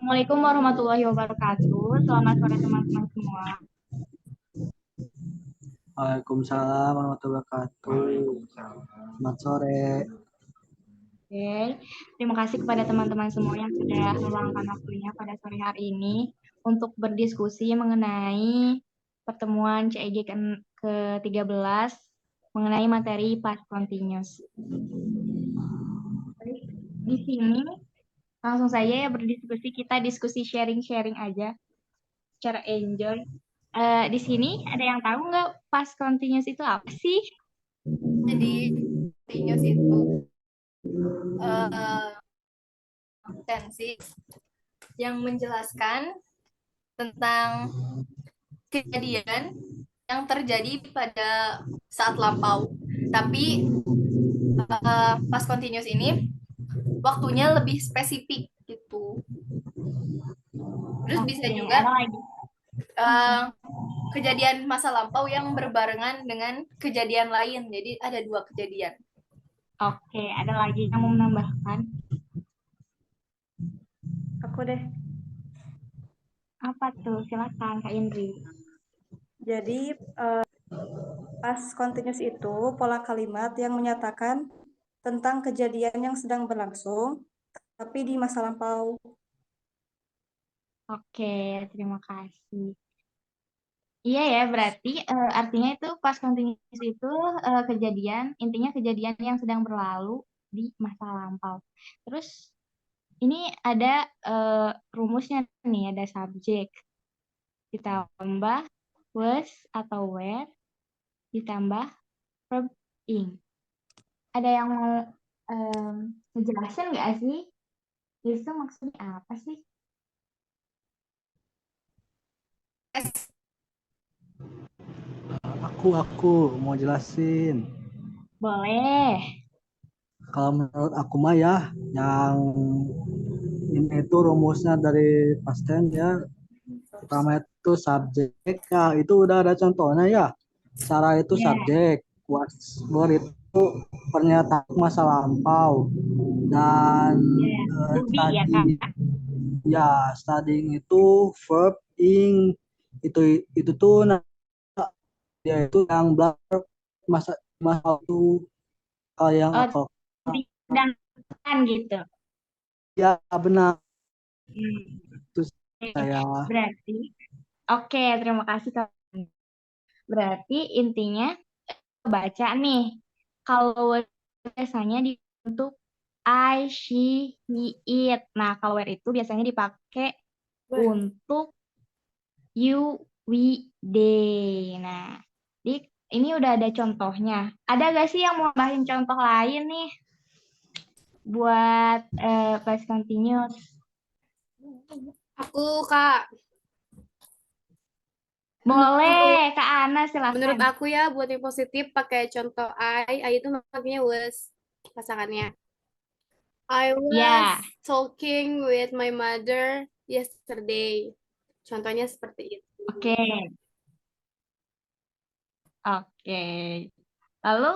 Assalamualaikum warahmatullahi wabarakatuh. Selamat sore teman-teman semua. Waalaikumsalam warahmatullahi wabarakatuh. Selamat sore. Oke, terima kasih kepada teman-teman semua yang sudah meluangkan waktunya pada sore hari ini untuk berdiskusi mengenai pertemuan CEG ke-13 mengenai materi past continuous. Di sini langsung saja ya berdiskusi, kita diskusi sharing-sharing aja secara enjoy. Di sini ada yang tahu nggak past continuous itu apa sih? Jadi continuous itu tensi yang menjelaskan tentang kejadian yang terjadi pada saat lampau. Tapi past continuous ini waktunya lebih spesifik gitu. Terus bisa Oke, juga ada lagi. kejadian masa lampau yang berbarengan dengan kejadian lain. Jadi ada dua kejadian. Oke, ada lagi yang mau menambahkan? Aku deh. Apa tuh? Silakan Kak Indri. Jadi past continuous itu pola kalimat yang menyatakan tentang kejadian yang sedang berlangsung, tapi di masa lampau. Oke, terima kasih. Iya ya, berarti artinya itu past continuous itu kejadian, intinya kejadian yang sedang berlalu di masa lampau. Terus ini ada rumusnya nih, ada subjek ditambah was atau were ditambah verb ing. Ada yang mau ngejelasin nggak sih? Itu maksudnya apa sih? Aku mau jelasin. Boleh. Kalau menurut aku mah ya, yang ini itu rumusnya dari past tense ya. Pertama itu subjek, ya itu udah ada contohnya ya. Sarah itu Ya, subjek, was were itu pernyataan masa lampau, dan ya. Budi ya study Kak. ya studying itu verb ing, itu tuh dia itu yang belajar masa masa waktu kalau yang Oh, kalau sedangkan gitu. ya benar Hmm. itu Oke, saya. berarti, oke, terima kasih Kak. Berarti intinya baca nih. Kalau biasanya dibentuk I, she, he, it. Nah, kalau where itu biasanya dipakai untuk you, we, they. Nah, ini udah ada contohnya. Ada gak sih yang mau nambahin contoh lain nih buat past continuous? Aku Kak, Boleh, Kak Ana menurut silakan. aku ya buat yang positif pakai contoh I itu maknanya was pasangannya. I was Ya, talking with my mother yesterday. Contohnya seperti itu. oke. Oke. Lalu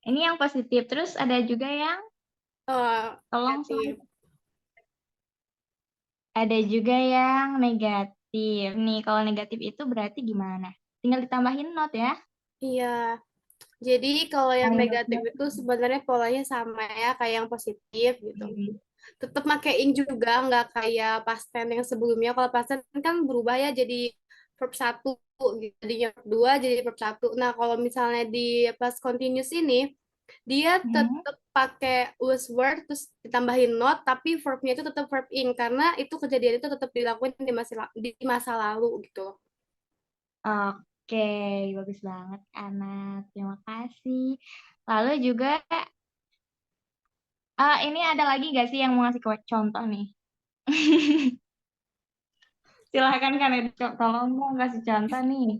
ini yang positif. Terus ada juga yang Oh, tolong negatif. ada juga yang negatif. Nih, kalau negatif itu berarti gimana? Tinggal ditambahin not ya. Iya. Jadi kalau yang Tambahin negatif not. itu sebenarnya polanya sama ya kayak yang positif gitu. Hmm. Tetap pakai ing juga, nggak kayak past tense yang sebelumnya. Kalau past tense kan berubah ya jadi verb satu, gitu. Jadinya verb dua jadi verb satu. Nah kalau misalnya di past continuous ini, dia Hmm. tetap pakai was were terus ditambahin not, tapi verbnya itu tetap verb in karena itu kejadian itu tetap dilakukan di masa lalu gitu. Oke, bagus banget, anak. Terima kasih. Lalu juga, ini ada lagi nggak sih yang mau ngasih contoh nih? Silahkan kan, tolong mau ngasih contoh nih.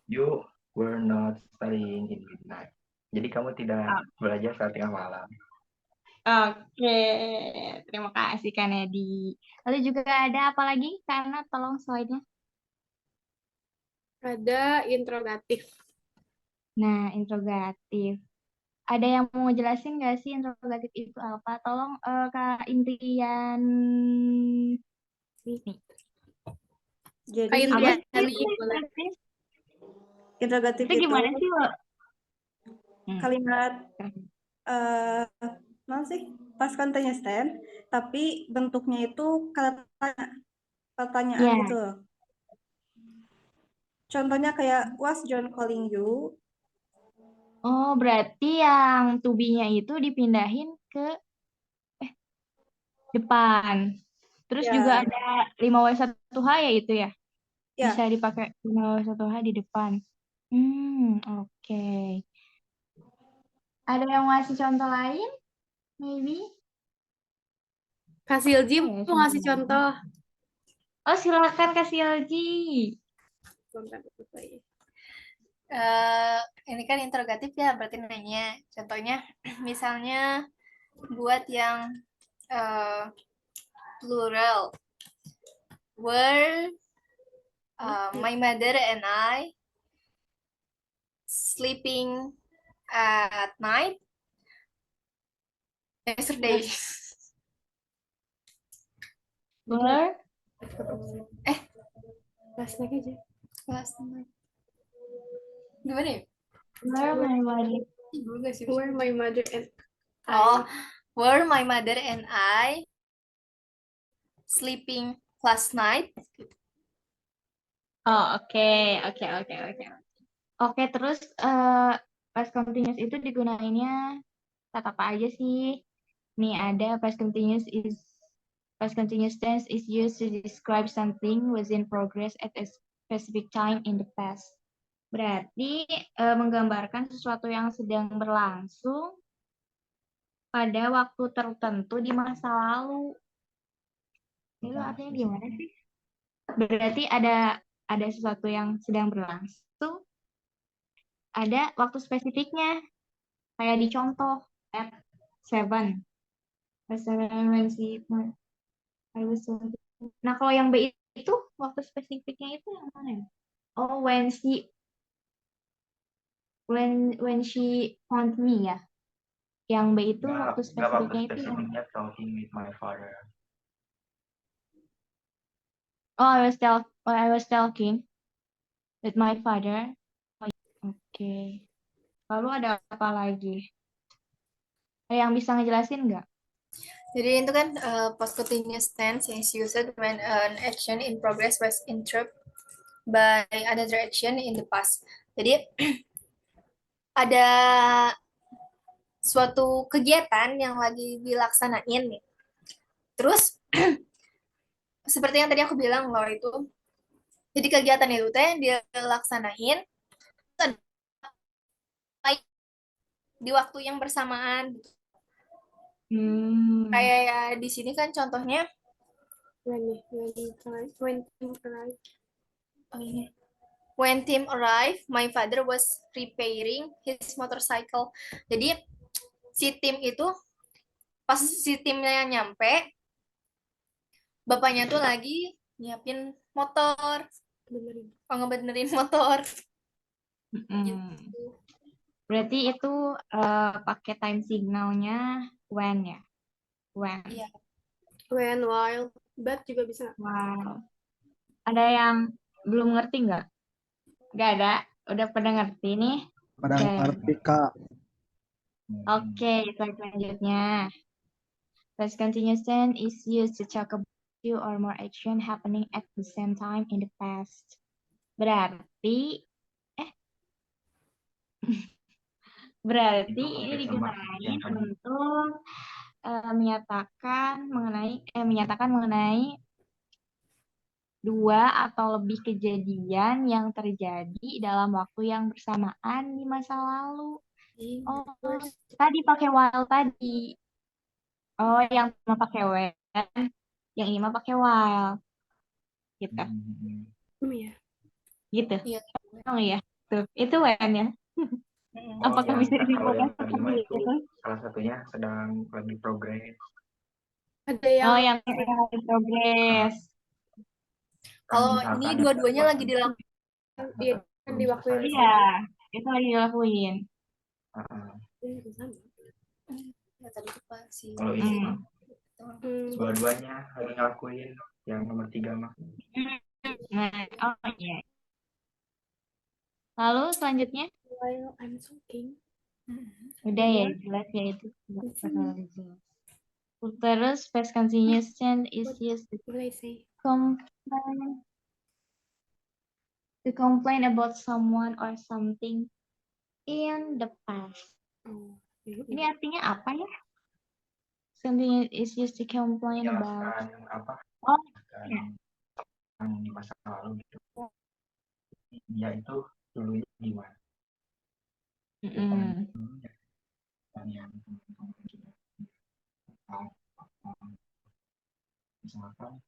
You were not studying in midnight. Jadi kamu tidak belajar saat tengah malam. Oke, terima kasih Kak Nedi. Lalu juga ada apa lagi? Karena tolong slide-nya. Ada interrogatif. Nah, interrogatif. Ada yang mau jelasin nggak sih interrogatif itu apa? Tolong Kak Intian. Nih. Jadi Kayak Apa Intian sih nih, itu boleh. interrogatif? interrogatif Itu itu gimana sih, Wak? kalimat eh non sih past continuous tense, tapi bentuknya itu kata tanya, pertanyaan Ya. gitu loh. Contohnya kayak was John calling you? Oh, berarti yang to be-nya itu dipindahin ke depan. Terus juga Ya, ada 5W1H ya itu ya? Bisa ya. dipakai 5W1H di depan. Oke. Ada yang ngasih contoh lain? Maybe? Kak Silji Oh, ya, mau ngasih contoh. Oh, silakan Kak Silji. Bentar, bentar, ya. Ini kan interrogatif ya, berarti nanya. Contohnya, misalnya buat yang plural. Were my mother and I sleeping at night yesterday? Were, Last night aja. Last night. Gimana ya? were my mother. Gue gak sih. Where my mother and Oh, were my mother and I sleeping last night? Oh, oke. Oke, terus past continuous itu digunainnya kata apa aja sih? Nih ada past continuous tense is used to describe something was in progress at a specific time in the past. Berarti menggambarkan sesuatu yang sedang berlangsung pada waktu tertentu di masa lalu. Itu artinya gimana sih? Berarti ada sesuatu yang sedang berlangsung, ada waktu spesifiknya, kayak di contoh at 7. At 7 when she I was 17. Nah, kalau yang B itu waktu spesifiknya itu yang mana ya? Oh, when she found me ya. Yang B itu waktu Nggak waktu spesifiknya itu yang spesifiknya talking with my father. I was talking with my father. Oke. Lalu ada apa lagi? Ada yang bisa ngejelasin nggak? Jadi itu kan past continuous tense is used when an action in progress was interrupted by another action in the past. Jadi ada suatu kegiatan yang lagi dilaksanain nih. Terus seperti yang tadi aku bilang loh itu. Jadi kegiatan itu teh dia laksanain di waktu yang bersamaan. Kayak ya di sini kan contohnya when Tim arrived, my father was preparing his motorcycle. Jadi si Tim itu pas si Timnya nyampe, bapaknya tuh lagi nyiapin motor, ngebenerin motor. Gitu. Berarti itu pakai time signalnya when ya? When. Iya. when, while, but juga bisa. Wow. Ada yang belum ngerti nggak? Nggak ada. Udah pada ngerti nih. Pada Oke. ngerti Kak. Oke, slide selanjutnya. Past continuous tense is used to talk about two or more action happening at the same time in the past. Berarti ini digunakan untuk menyatakan mengenai dua atau lebih kejadian yang terjadi dalam waktu yang bersamaan di masa lalu. Oh, tadi pakai while tadi. Oh, yang pertama pakai when, yang ini mah pakai while. Gitu. Iya. Gitu. Iya. Oh iya. Tuh, itu when ya. Apakah bisa kalau yang disimpulkan tadi seperti mah itu itu? salah satunya sedang lagi progres. Ada yang Oh, yang lagi progress. Kalau Misalkan ini ada dua-duanya lagi sesuatu, dilakukan. iya, di waktu yang Iya, itu lagi dilakuin. Sama. Ya tadi tuh Pak si Kalau ini mah dua-duanya harus ngelakuin yang nomor 3 mah. Nah, oh iya. Lalu selanjutnya, While I'm talking. udah ya jelas ya itu. Terus past continuous tense is used What I say? complain to complain about someone or something in the past. Oh. Ini artinya apa ya? Something is used to complain about. Menjelaskan apa Oh, yang di masa lalu gitu. Dia itu dulunya gimana? mm-mm. Dan yang misalkan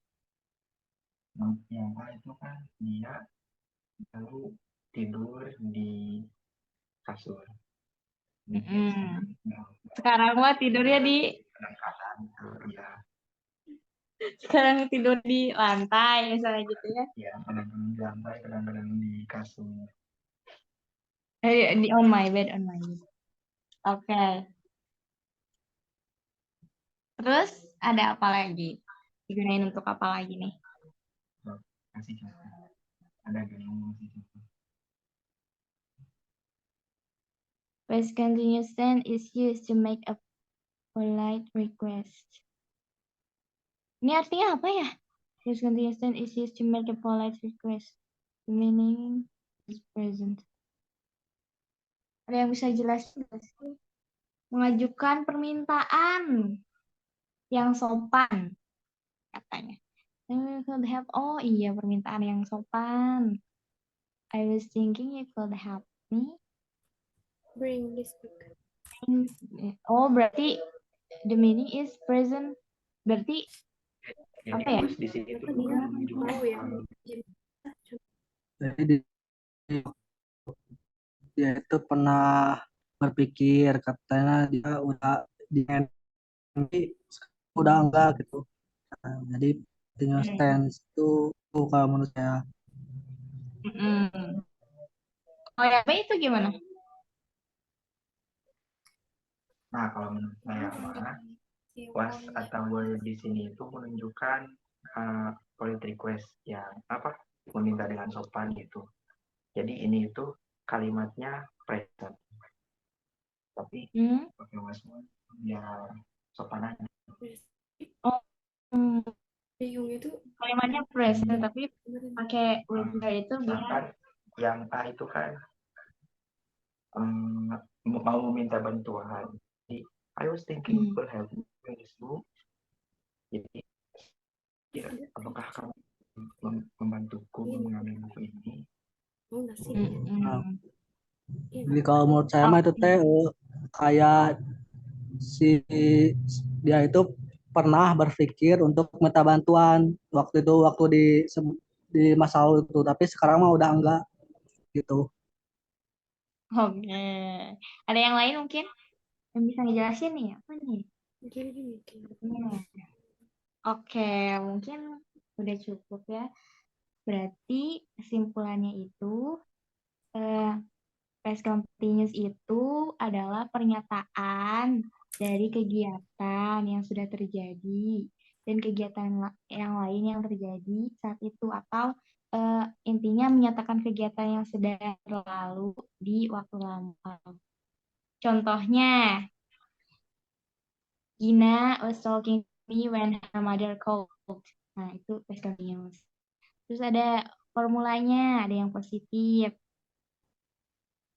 yang A itu kan dia lalu tidur di kasur. Mm-mm. Sekarang mah tidurnya di Kadang-kadang ya sekarang tidur di lantai misalnya gitu ya. ya kadang-kadang di lantai, kadang-kadang di kasur. Di on my bed. Oke. Terus ada apa lagi? Digunain untuk apa lagi nih? Kasih contoh. Ada yang ngomong sih contoh. Past continuous tense is used to make a polite request. Ini artinya apa ya? Past continuous tense is used to make a polite request. The meaning is present. Ada yang bisa jelasin nggak sih? Mengajukan permintaan yang sopan, katanya. Oh iya, permintaan yang sopan. I was thinking you could help me. Bring this book. Oh, berarti the meaning is present. Berarti Jadi apa ya? terus di sini tuh Dia menunjukkan mau ya. Jadi dia itu pernah berpikir katanya dia udah di udah enggak gitu. Nah, jadi continuous tense itu kalau menurut saya Mm-mm. Oh ya, B itu gimana? Nah, kalau menurut saya mah was atau were di sini itu menunjukkan polite request yang apa meminta dengan sopan gitu. Jadi ini itu kalimatnya present. Tapi pakai was ya sopan aja. Oh, Bingung itu kalimatnya present tapi pakai will itu biar Sedangkan yang A itu kan mau meminta bantuan. Jadi, I was thinking you could help me with this book. Jadi, ya, apakah kamu membantuku mengambil buku ini? mau nggak sih? jadi kalau menurut saya mah itu teh kayak si dia itu pernah berpikir untuk minta bantuan waktu di masa lalu itu, tapi sekarang mah udah enggak gitu. Oke. Ada yang lain mungkin yang bisa ngejelasin nih apa nih? Oke, mungkin udah cukup ya. Berarti kesimpulannya itu past continuous itu adalah pernyataan dari kegiatan yang sudah terjadi dan kegiatan yang lain yang terjadi saat itu atau intinya menyatakan kegiatan yang sudah berlalu di waktu lampau. Contohnya, Gina was talking to me when her mother called. Nah, itu past continuous. Terus ada formulanya, ada yang positif.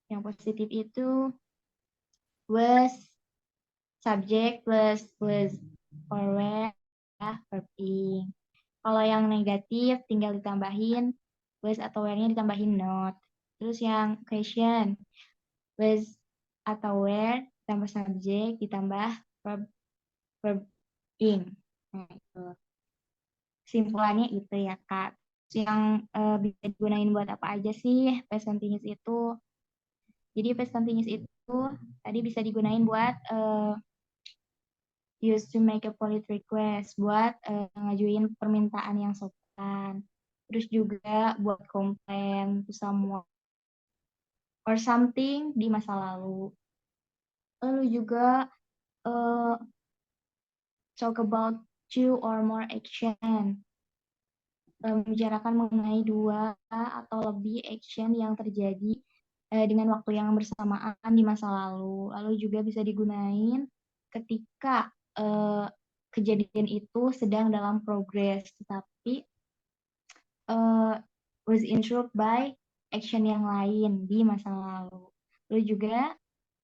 Yang positif itu was subject plus or where verb ing. Kalau yang negatif tinggal ditambahin was atau where-nya ditambahin not. Terus yang question was atau where tambah subject ditambah verb ing. Nah, itu. Kesimpulannya itu ya Kak. Yang bisa digunain buat apa aja sih past continuous itu? Jadi past continuous itu tadi bisa digunain buat used to make a polite request, buat ngajuin permintaan yang sopan. Terus juga buat komplain to someone or something di masa lalu. Lalu juga talk about 2 or more action. Membicarakan mengenai 2 atau lebih action yang terjadi dengan waktu yang bersamaan di masa lalu. Lalu juga bisa digunain ketika kejadian itu sedang dalam progress, tetapi was interrupted by action yang lain di masa lalu. Lalu juga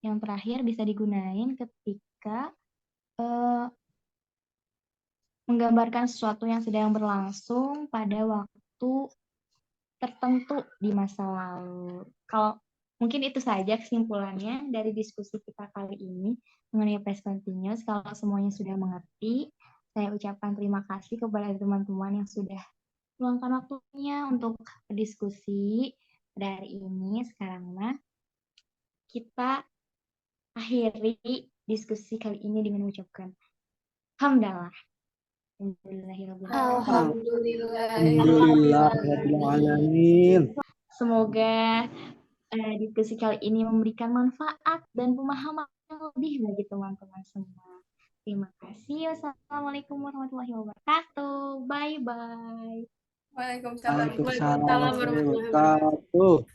yang terakhir bisa digunain ketika menggambarkan sesuatu yang sedang berlangsung pada waktu tertentu di masa lalu. Kalau mungkin itu saja kesimpulannya dari diskusi kita kali ini mengenai past continuous. Kalau semuanya sudah mengerti, saya ucapkan terima kasih kepada teman-teman yang sudah meluangkan waktunya untuk berdiskusi pada hari ini. Sekarang kita akhiri diskusi kali ini dengan mengucapkan Alhamdulillah. Alhamdulillah. Alhamdulillahirrahmanirrahim. Semoga diskusi kali ini memberikan manfaat dan pemahaman yang lebih bagi teman-teman semua. Terima kasih. Wassalamualaikum warahmatullahi wabarakatuh. Bye-bye. Waalaikumsalam. Waalaikumsalam warahmatullahi wabarakatuh.